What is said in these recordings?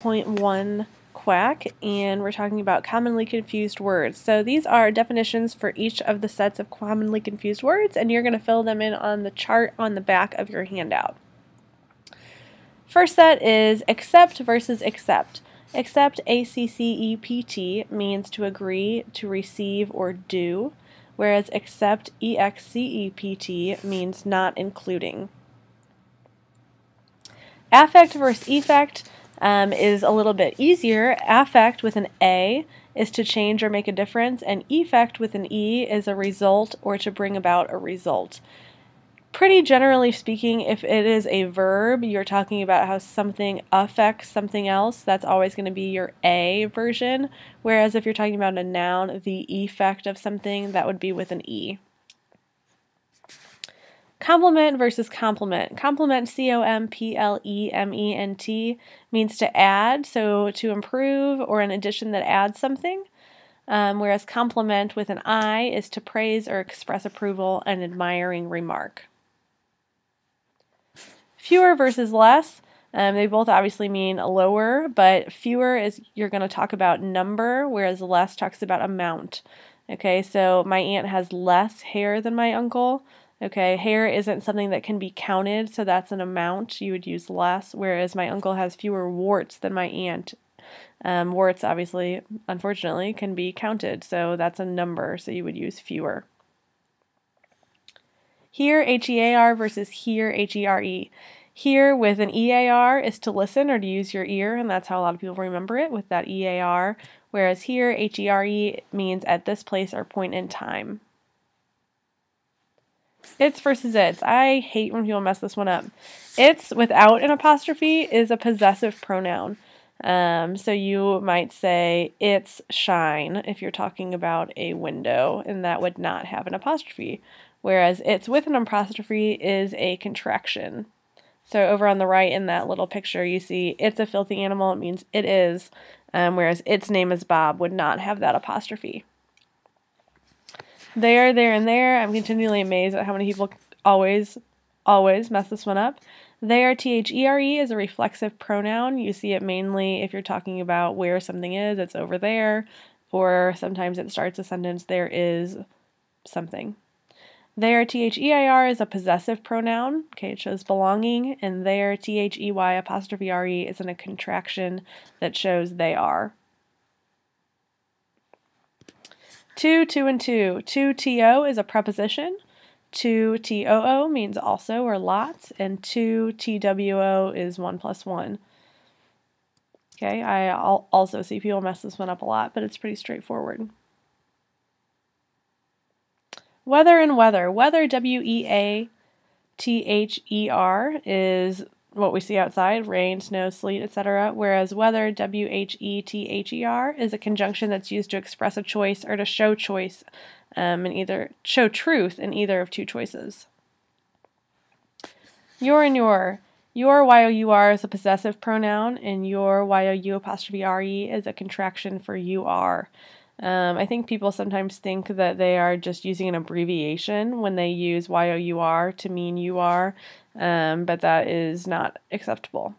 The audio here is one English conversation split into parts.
0.1 Quack, and we're talking about commonly confused words. So these are definitions for each of the sets of commonly confused words, and you're going to fill them in on the chart on the back of your handout. First set is accept versus accept. Accept, A-C-C-E-P-T, means to agree, to receive, or do, whereas accept, E-X-C-E-P-T, means not including. Affect versus effect is a little bit easier. Affect with an A is to change or make a difference, and effect with an E is a result or to bring about a result. Pretty generally speaking, if it is a verb, you're talking about how something affects something else. That's always going to be your A version, whereas if you're talking about a noun, the effect of something, that would be with an E. Complement versus complement. Complement, C-O-M-P-L-E-M-E-N-T, means to add, so to improve or an addition that adds something, whereas compliment with an I is to praise or express approval, an admiring remark. Fewer versus less. They both obviously mean lower, but fewer is you're going to talk about number, whereas less talks about amount. Okay, so my aunt has less hair than my uncle. Okay, hair isn't something that can be counted, so that's an amount. You would use less, whereas my uncle has fewer warts than my aunt. Warts, obviously, unfortunately, can be counted, so that's a number, so you would use fewer. Hear, H-E-A-R, versus hear, H-E-R-E. Hear with an E-A-R is to listen or to use your ear, and that's how a lot of people remember it, with that E-A-R, whereas hear, H-E-R-E, means at this place or point in time. Its versus its. I hate when people mess this one up. Its, without an apostrophe, is a possessive pronoun. So you might say, it's shine, if you're talking about a window, and that would not have an apostrophe. Whereas its with an apostrophe is a contraction. So over on the right in that little picture, you see it's a filthy animal. It means it is, whereas its name is Bob would not have that apostrophe. There, and there. I'm continually amazed at how many people always mess this one up. There, T-H-E-R-E, is a reflexive pronoun. You see it mainly if you're talking about where something is, it's over there, or sometimes it starts a sentence, there is something. There, T-H-E-I-R, is a possessive pronoun. Okay, it shows belonging, and there, T-H-E-Y apostrophe R-E, is in a contraction that shows they are. To, and to. To, T-O, is a preposition. To, T-O-O, means also or lots, and to, T-W-O, is 1 plus 1. Okay, I also see people mess this one up a lot, but it's pretty straightforward. Weather and weather. Weather, W-E-A-T-H-E-R, is what we see outside, rain, snow, sleet, etc., whereas weather, W-H-E-T-H-E-R, is a conjunction that's used to express a choice or to show choice, show truth in either of two choices. Your and your. Your, Y-O-U-R, is a possessive pronoun, and your, Y-O-U apostrophe R-E, is a contraction for you are. I think people sometimes think that they are just using an abbreviation when they use Y-O-U-R to mean you are, but that is not acceptable.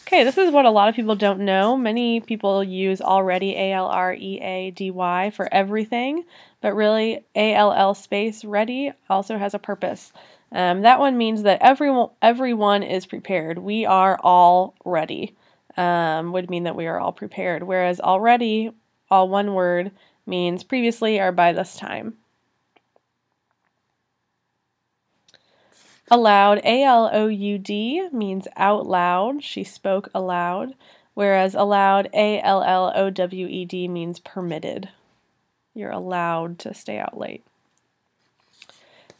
Okay, this is what a lot of people don't know. Many people use already, A-L-R-E-A-D-Y, for everything, but really A-L-L space ready also has a purpose. That one means that everyone is prepared. We are all ready. Would mean that we are all prepared, whereas already, all one word, means previously or by this time. Aloud, A-L-O-U-D, means out loud. She spoke aloud, whereas allowed, A-L-L-O-W-E-D, means permitted. You're allowed to stay out late.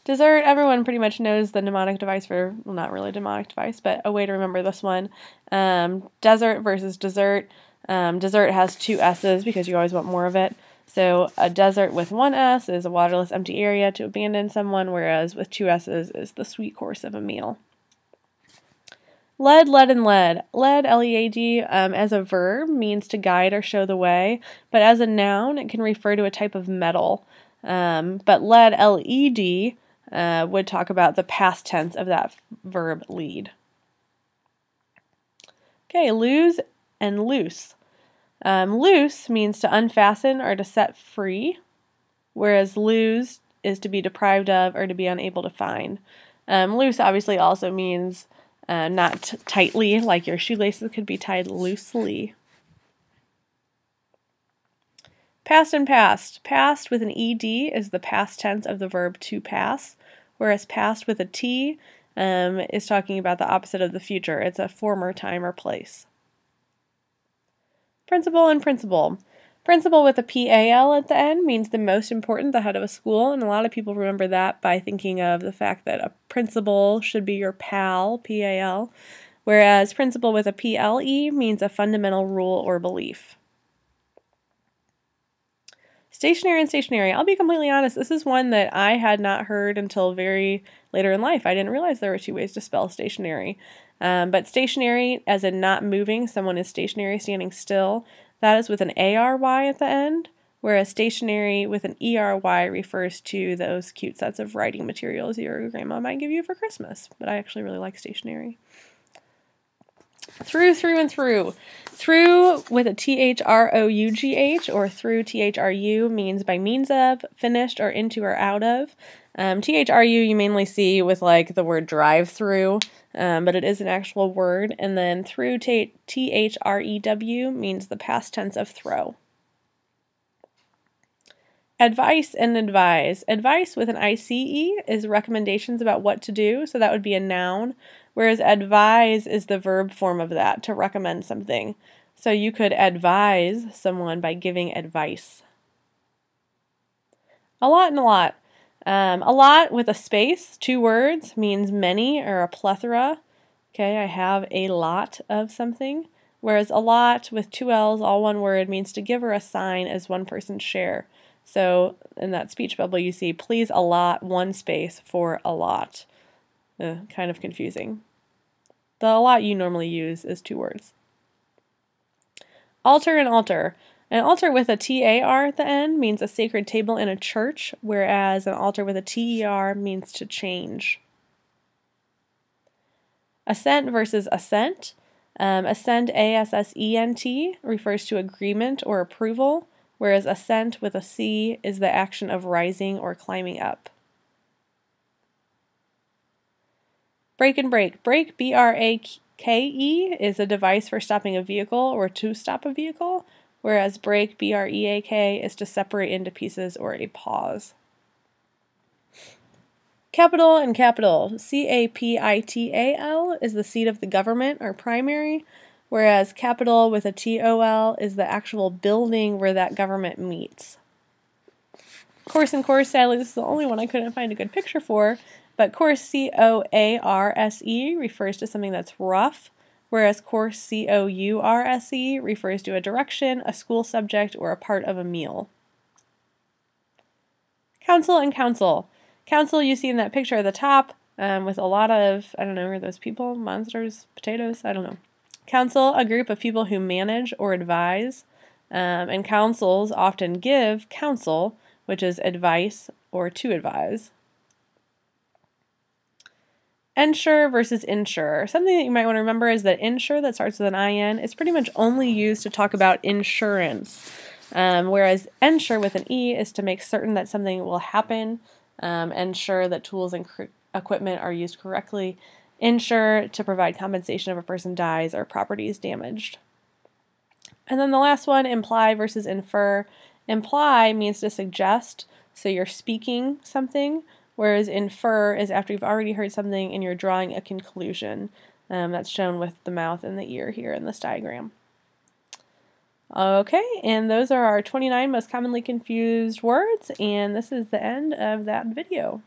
Dessert, everyone pretty much knows the mnemonic device for, well, not really a mnemonic device, but a way to remember this one. Desert versus dessert. Dessert has 2 S's because you always want more of it. So a desert with 1 S is a waterless empty area to abandon someone, whereas with 2 S's is the sweet course of a meal. Lead, and lead. Lead, L-E-A-D, as a verb means to guide or show the way, but as a noun it can refer to a type of metal. But lead, L-E-D, would talk about the past tense of that verb lead. Okay, lose and loose. Loose means to unfasten or to set free, whereas lose is to be deprived of or to be unable to find. Loose obviously also means not tightly, like your shoelaces could be tied loosely. Past and past. Past with an ed is the past tense of the verb to pass, whereas past with a t is talking about the opposite of the future. It's a former time or place. Principal and principal. Principal with a PAL at the end means the most important, the head of a school, and a lot of people remember that by thinking of the fact that a principal should be your pal, PAL, whereas principal with a PLE means a fundamental rule or belief. Stationary and stationary. I'll be completely honest, this is one that I had not heard until very later in life. I didn't realize there were two ways to spell stationary. But stationary, as in not moving, someone is stationary, standing still. That is with an ARY at the end, whereas stationary with an ERY refers to those cute sets of writing materials your grandma might give you for Christmas. But I actually really like stationary. Through, through, and through. Through with a THROUGH or through THRU means by means of, finished, or into or out of. THRU you mainly see with like the word drive through, but it is an actual word. And then through THREW means the past tense of throw. Advice and advise. Advice with an ICE is recommendations about what to do, so that would be a noun, whereas advise is the verb form of that, to recommend something. So you could advise someone by giving advice. A lot and a lot. A lot with a space, 2 words, means many or a plethora. Okay, I have a lot of something. Whereas a lot with 2 L's, all one word, means to give or assign as one person's share. So in that speech bubble you see, please allot 1 space for a lot. Kind of confusing. The allot you normally use is 2 words. Altar and altar. An altar with a TAR at the end means a sacred table in a church, whereas an altar with a TER means to change. Assent versus assent. Assent, ASSENT, refers to agreement or approval, whereas ascent with a C is the action of rising or climbing up. Brake and brake. Brake, BRAKE, is a device for stopping a vehicle or to stop a vehicle, whereas break, BREAK, is to separate into pieces or a pause. Capital and capital. CAPITAL is the seat of the government or primary, whereas capital with a TOL is the actual building where that government meets. Coarse and coarse, sadly this is the only one I couldn't find a good picture for, but coarse, COARSE, refers to something that's rough, whereas coarse, COURSE, refers to a direction, a school subject, or a part of a meal. Council and council. Council you see in that picture at the top with a lot of, I don't know, are those people, monsters, potatoes, I don't know. Council, a group of people who manage or advise, and councils often give counsel, which is advice or to advise. Ensure versus insure. Something that you might want to remember is that insure, that starts with an IN, is pretty much only used to talk about insurance, whereas ensure with an E is to make certain that something will happen, ensure that tools and equipment are used correctly, insure to provide compensation if a person dies or property is damaged. And then the last one, imply versus infer. Imply means to suggest, so you're speaking something, whereas infer is after you've already heard something and you're drawing a conclusion. That's shown with the mouth and the ear here in this diagram. Okay, and those are our 29 most commonly confused words, and this is the end of that video.